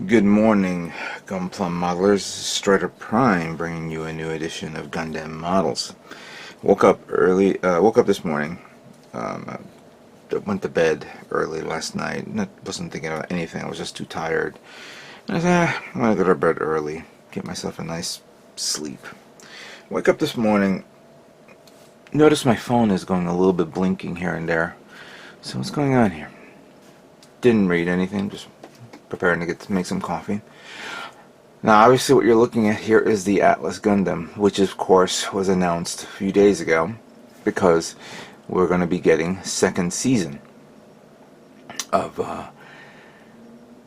Good morning, Gunplum modelers. Strider Prime bringing you a new edition of Gundam Models. Woke up early. Woke up this morning. I went to bed early last night. Wasn't thinking about anything. I was just too tired. And I said, I'm gonna go to bed early, get myself a nice sleep. Wake up this morning. Notice my phone is going a little bit blinking here and there. So what's going on here? Didn't read anything. Just preparing to make some coffee. Now obviously what you're looking at here is the Atlas Gundam, which of course was announced a few days ago because we're going to be getting second season of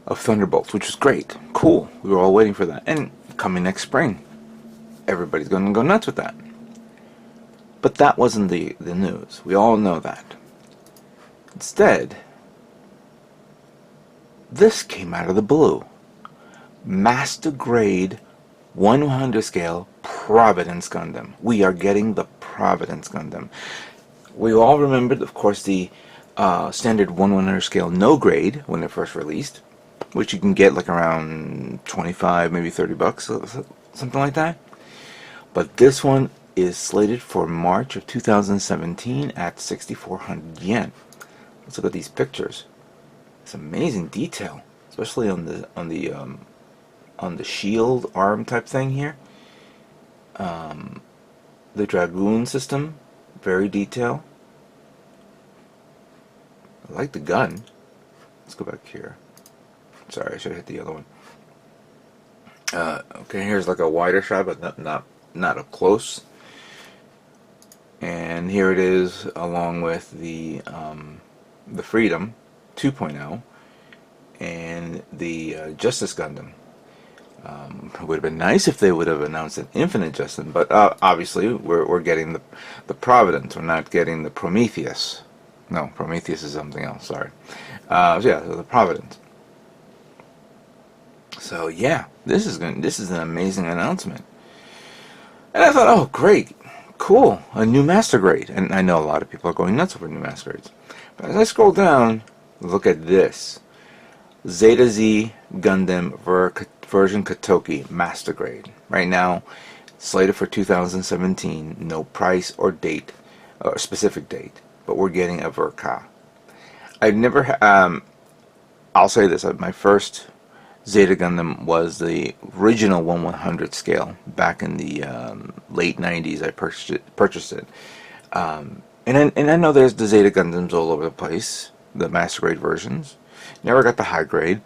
Thunderbolts, which is great. Cool. We were all waiting for that. And coming next spring. Everybody's going to go nuts with that. But that wasn't the news. We all know that. Instead, this came out of the blue. Master grade 100 scale Providence Gundam. We are getting the Providence Gundam. We all remembered, of course, the standard 1/100 scale no grade when it first released, which you can get like around 25, maybe 30 bucks, something like that. But this one is slated for March of 2017 at 6,400 yen. Let's look at these pictures. It's amazing detail, especially on the shield arm type thing here. The Dragoon system, very detailed. I like the gun. Let's go back here. Sorry, I should have hit the other one. Okay, here's like a wider shot, but not up close. And here it is, along with the Freedom 2.0 and the Justice Gundam. It would have been nice if they would have announced an Infinite Justice, but obviously we're getting the Providence. We're not getting the Prometheus. No, Prometheus is something else. Sorry. So yeah, so the Providence. So yeah, this is an amazing announcement. And I thought, oh great, cool, a new master grade. And I know a lot of people are going nuts over new master grades. But as I scroll down, look at this. Zeta Z Gundam version Katoki Master Grade. Right now, slated for 2017. No price or date, or specific date. But we're getting a Ver.Ka. I've never, I'll say this, my first Zeta Gundam was the original 1/100 scale. Back in the late 90s, I purchased it. And I know there's the Zeta Gundams all over the place, the Master Grade versions. Never got the high grade.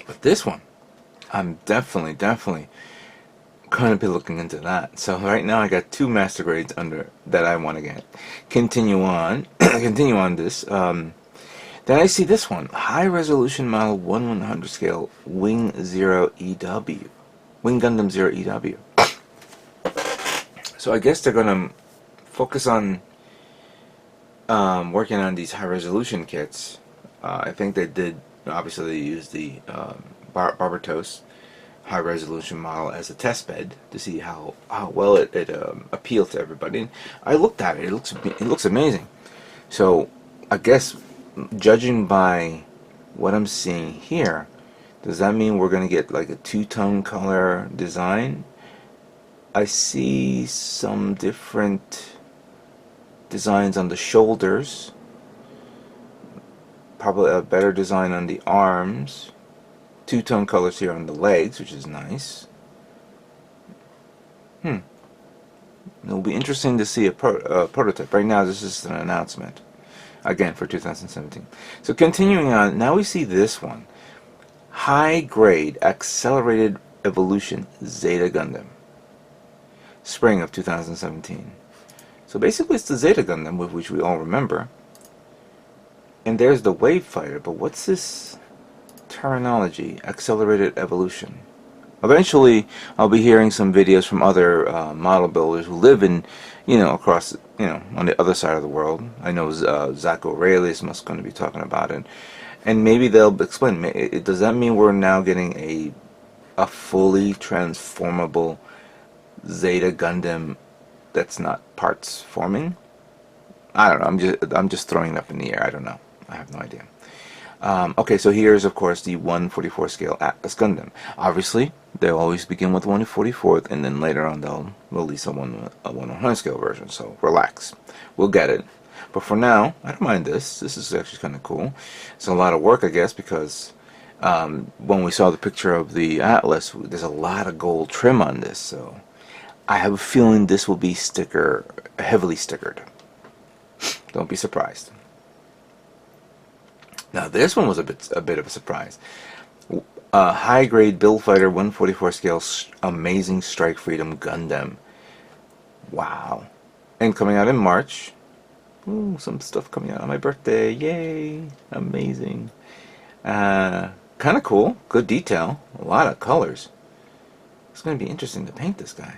But this one, I'm definitely going to be looking into that. So right now I got two Master Grades under that I want to get. Continue on this. Then I see this one, high resolution model 1/100 scale Wing 0 EW. Wing Gundam 0 EW. So I guess they're going to focus on working on these high resolution kits. I think they did, obviously they used the Barbatos high resolution model as a test bed to see how well it appealed to everybody. And I looked at it, it looks amazing. So I guess judging by what I'm seeing here, does that mean we're going to get like a two-tone color design? I see some different designs on the shoulders, probably a better design on the arms, two-tone colors here on the legs, which is nice. It'll be interesting to see a prototype. Right now this is an announcement, again for 2017. So continuing on, now we see this one, high grade accelerated evolution Zeta Gundam, spring of 2017. So basically it's the Zeta Gundam, with which we all remember. And there's the Wave Fighter, but what's this terminology? Accelerated evolution. Eventually, I'll be hearing some videos from other model builders who live in, across, on the other side of the world. I know Zach O'Reilly's must going to be talking about it, and maybe they'll explain. Does that mean we're now getting a fully transformable Zeta Gundam that's not parts forming? I don't know. I'm just throwing it up in the air. I don't know. I have no idea. Okay, so here's of course the 1/44 scale Atlas Gundam. Obviously, they'll always begin with 1/44th, and then later on they'll release a 1/100 scale version. So relax, we'll get it. But for now, I don't mind this. This is actually kind of cool. It's a lot of work, I guess, because when we saw the picture of the Atlas, there's a lot of gold trim on this. So I have a feeling this will be heavily stickered. Don't be surprised. Now this one was a bit of a surprise. High grade Build Fighter 1/44 scale Amazing Strike Freedom Gundam. Wow. And coming out in March. Ooh, some stuff coming out on my birthday. Yay! Amazing. Kind of cool. Good detail. A lot of colors. It's going to be interesting to paint this guy.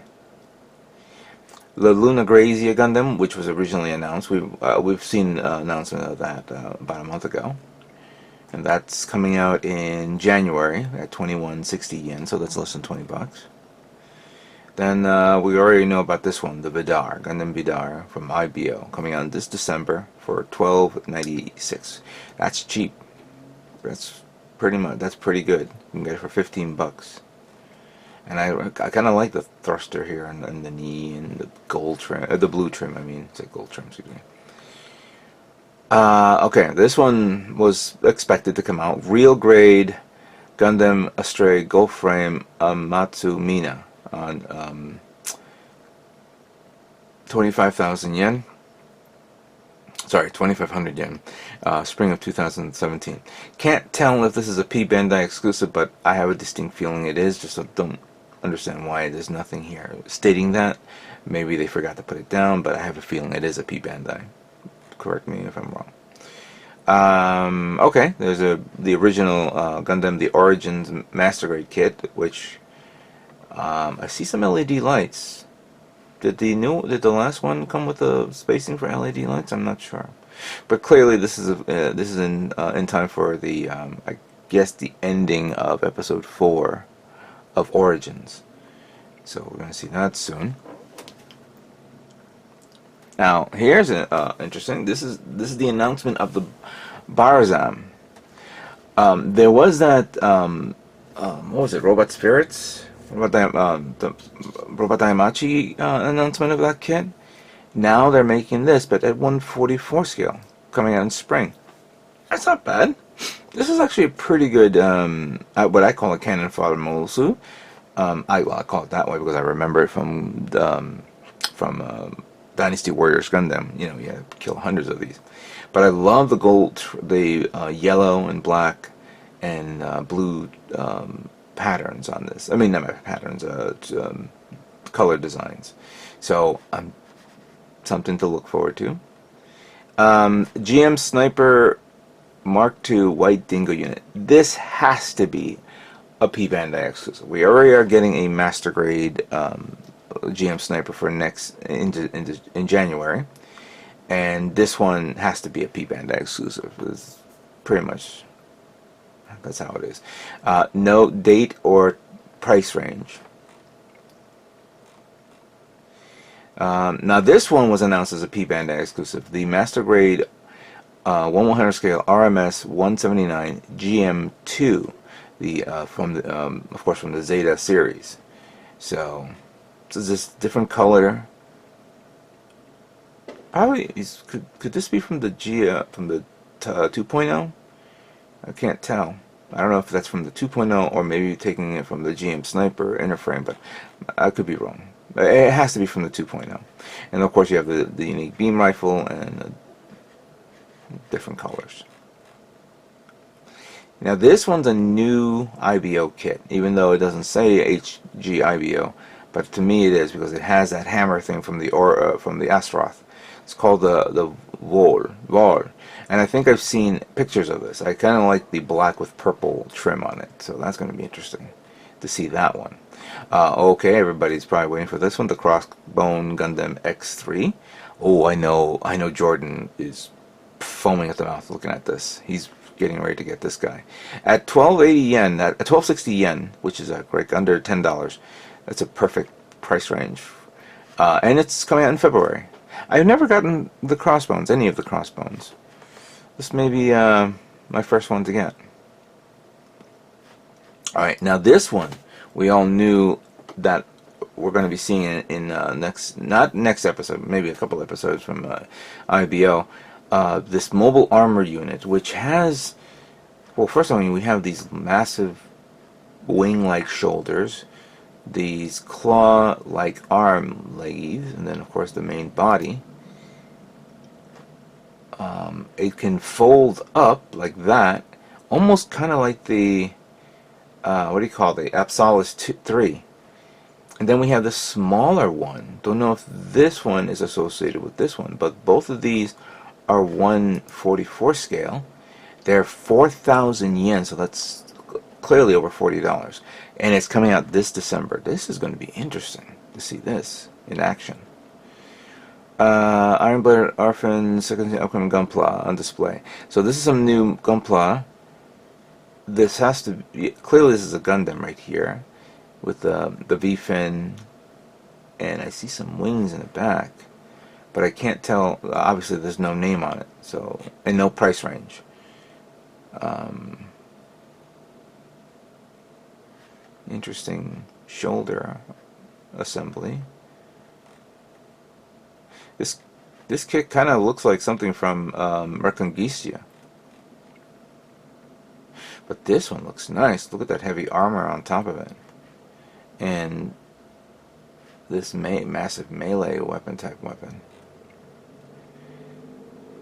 The Luna Grazia Gundam, which was originally announced, we've seen an announcement of that about a month ago. And that's coming out in January at 2160 yen, so that's less than 20 bucks. Then we already know about this one, the Vidar, Gundam Vidar from IBO, coming out this December for $12.96. That's cheap. That's pretty good. You can get it for 15 bucks. And I kind of like the thruster here and the knee and the gold trim, the blue trim. I mean, it's a gold trim. Excuse me. Okay, this one was expected to come out. Real grade Gundam Astray Gold Frame Matsumina on 25,000 yen. Sorry, 2,500 yen. Spring of 2017. Can't tell if this is a P-Bandai exclusive, but I have a distinct feeling it is. Just don't understand why there's nothing here stating that. Maybe they forgot to put it down, but I have a feeling it is a P-Bandai. Correct me if I'm wrong. Okay, there's the original Gundam, the Origins Master Grade kit, which I see some LED lights. Did the last one come with the spacing for LED lights? I'm not sure, but clearly this is in time for the I guess the ending of episode 4 of Origins. So we're gonna see that soon. Now, here's interesting. This is the announcement of the Barzam. There was that what was it? Robot Spirits? The Robot Daimachi announcement of that kit. Now they're making this, but at 1/44 scale, coming out in spring. That's not bad. This is actually a pretty good what I call a cannon fodder Molusu. I call it that way because I remember it from Dynasty Warriors Gundam. You know, you had to kill hundreds of these. But I love the gold, the yellow and black and blue patterns on this. I mean, not patterns, color designs. So something to look forward to. GM Sniper Mark II White Dingo unit. This has to be a P-Bandai exclusive. We already are getting a Master Grade GM Sniper for in January, and this one has to be a P-Bandai exclusive. It's pretty much that's how it is. No date or price range. Now this one was announced as a P-Bandai exclusive. The Master Grade 1/100 scale RMS 179 GM2, from the of course from the Zeta series. So is this different color? Probably could this be from the 2.0? I can't tell. I don't know if that's from the 2.0 or maybe taking it from the GM Sniper inner frame, but I could be wrong. It has to be from the 2.0. And of course you have the unique beam rifle and different colors. Now this one's a new IBO kit, even though it doesn't say HG IBO, but to me it is because it has that hammer thing from the Astaroth. It's called the Vol, and I think I've seen pictures of this. I kind of like the black with purple trim on it, so that's going to be interesting to see that one. Okay, everybody's probably waiting for this one, the Crossbone Gundam X3. Oh, I know Jordan is foaming at the mouth looking at this. He's getting ready to get this guy at 1280 yen, at 1260 yen, which is like under $10. That's a perfect price range, and it's coming out in February. I've never gotten the Crossbones, any of the Crossbones. This may be My first one to get. Alright, now this one, we all knew that we're going to be seeing in not next episode, maybe a couple episodes from IBO, this mobile armor unit, which has, well, first of all, we have these massive wing-like shoulders, these claw-like arm legs, and then of course the main body. It can fold up like that, almost kind of like the what do you call the Absolus 3. And then we have the smaller one. Don't know if this one is associated with this one, but both of these are 1/44 scale. They're 4,000 yen, so that's clearly over $40. And it's coming out this December. This is going to be interesting to see this in action. Iron Blade Orphan, second upcoming Gunpla on display. So this is some new Gunpla. This has to be, clearly this is a Gundam right here, with the V-fin, and I see some wings in the back, but I can't tell, obviously there's no name on it, so, and no price range. Interesting shoulder assembly. This kit kind of looks like something from Reconquista. But this one looks nice. Look at that heavy armor on top of it. And this massive melee weapon type weapon.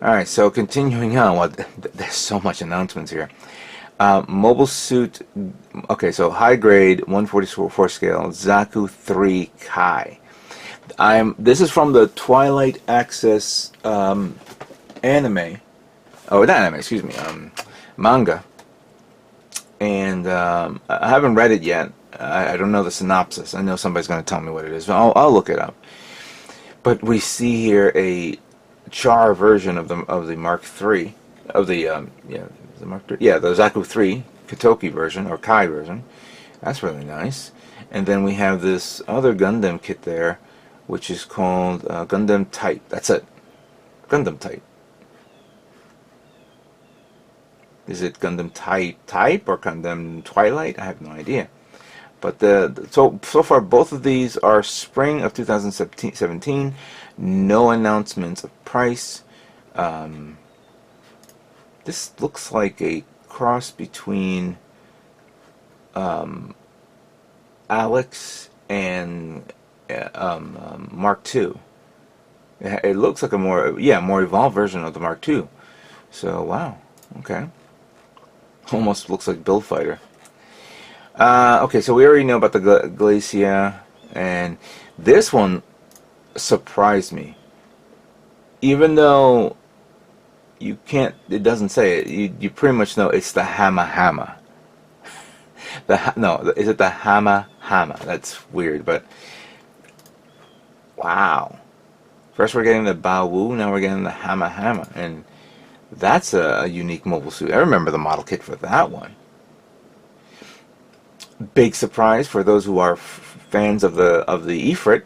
Alright, so continuing on. Well, there's so much announcements here. Mobile suit. Okay, so high grade, 144 scale, Zaku 3 Kai. This is from the Twilight Axis anime. Oh, not anime, excuse me. Manga. And I haven't read it yet. I don't know the synopsis. I know somebody's going to tell me what it is. I'll look it up. But we see here a Char version of the Mark III, of the the Mark III, the Zaku 3 Katoki version or Kai version. That's really nice. And then we have this other Gundam kit there, which is called Gundam Type. That's it. Gundam Type. Is it Gundam Type or Gundam Twilight? I have no idea. But so far both of these are spring of 2017. No announcements of price. This looks like a cross between Alex and Mark II. It looks like a more evolved version of the Mark II. So wow, okay. Almost looks like Build Fighter. Okay, so we already know about the Glacia, and this one surprised me. Even though you can't, it doesn't say it. You pretty much know it's the Hama. Is it the Hama? That's weird, but wow. First we're getting the Baowu, now we're getting the Hama, and that's a unique mobile suit. I remember the model kit for that one. Big surprise for those who are fans of the Ifrit.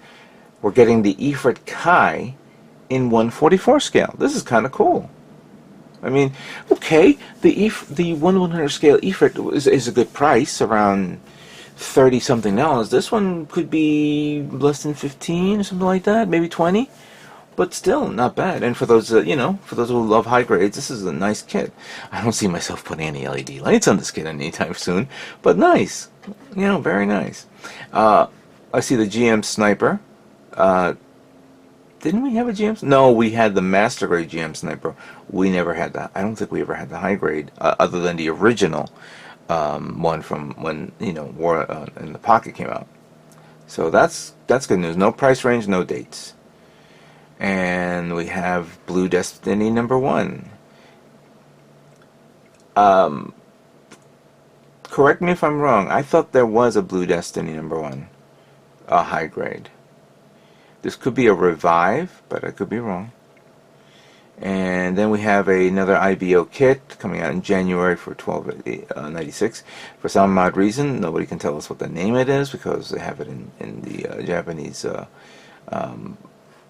We're getting the Ifrit Kai in 144 scale. This is kind of cool. I mean, okay, the 1/100 scale Ifrit is a good price, around $30 something. This one could be less than 15 or something like that, maybe 20. But still, not bad. And for those, for those who love high grades, this is a nice kit. I don't see myself putting any LED lights on this kit anytime soon, but nice. Very nice. I see the GM Sniper. Didn't we have a GM? No, we had the Master Grade GM Sniper. We never had that. I don't think we ever had the high grade, other than the original one from when War in the Pocket came out. So that's good news. No price range, no dates. And we have Blue Destiny #1. Correct me if I'm wrong. I thought there was a Blue Destiny #1, a high grade. This could be a revive, but I could be wrong. And then we have another IBO kit coming out in January for $12.96. For some odd reason, nobody can tell us what the name it is because they have it in the Japanese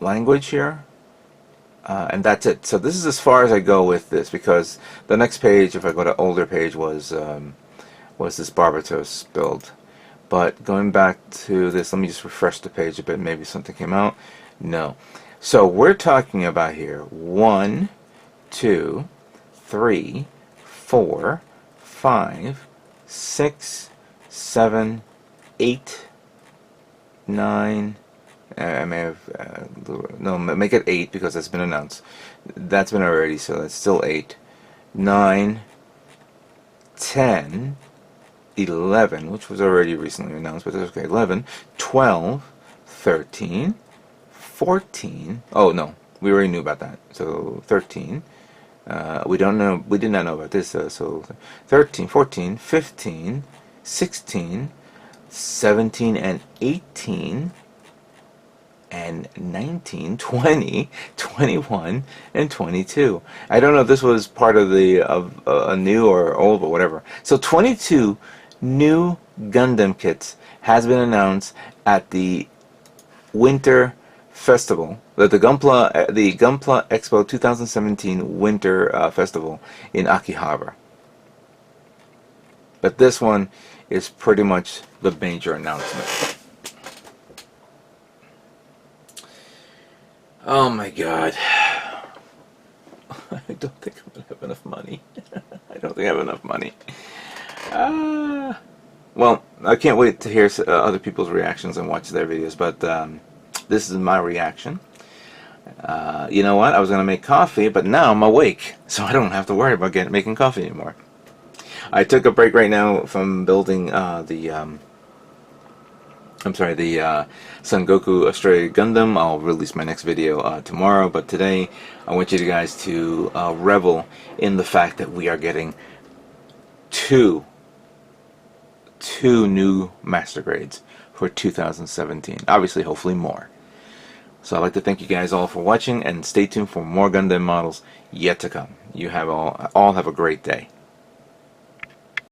language here. And that's it. So this is as far as I go with this, because the next page, if I go to older page, was this Barbatos build. But going back to this, let me just refresh the page a bit. Maybe something came out. No. So we're talking about here 1, 2, 3, 4, 5, 6, 7, 8, 9. I may have no, make it 8 because that's been announced. That's been already, so that's still 8, 9, 10, 11, which was already recently announced, but that's okay. 11, 12, 13, 14. Oh no, we already knew about that. So 13. We don't know. We did not know about this. So 13, 14, 15, 16, 17, and 18. And 19, 20, 21, and 22. I don't know if this was part of the a new or old or whatever. So 22 new Gundam kits has been announced at the Winter Festival, the Gunpla Expo 2017 Winter Festival in Akihabara. But this one is pretty much the major announcement. Oh my god. I don't think I'm going to have enough money. I don't think I have enough money. Well, I can't wait to hear other people's reactions and watch their videos, but this is my reaction. You know what? I was going to make coffee, but now I'm awake, so I don't have to worry about making coffee anymore. I took a break right now from building the Son Goku Stray Gundam. I'll release my next video tomorrow, but today I want you guys to revel in the fact that we are getting two new master grades for 2017. Obviously, hopefully more. So I'd like to thank you guys all for watching, and stay tuned for more Gundam models yet to come. You have all have a great day.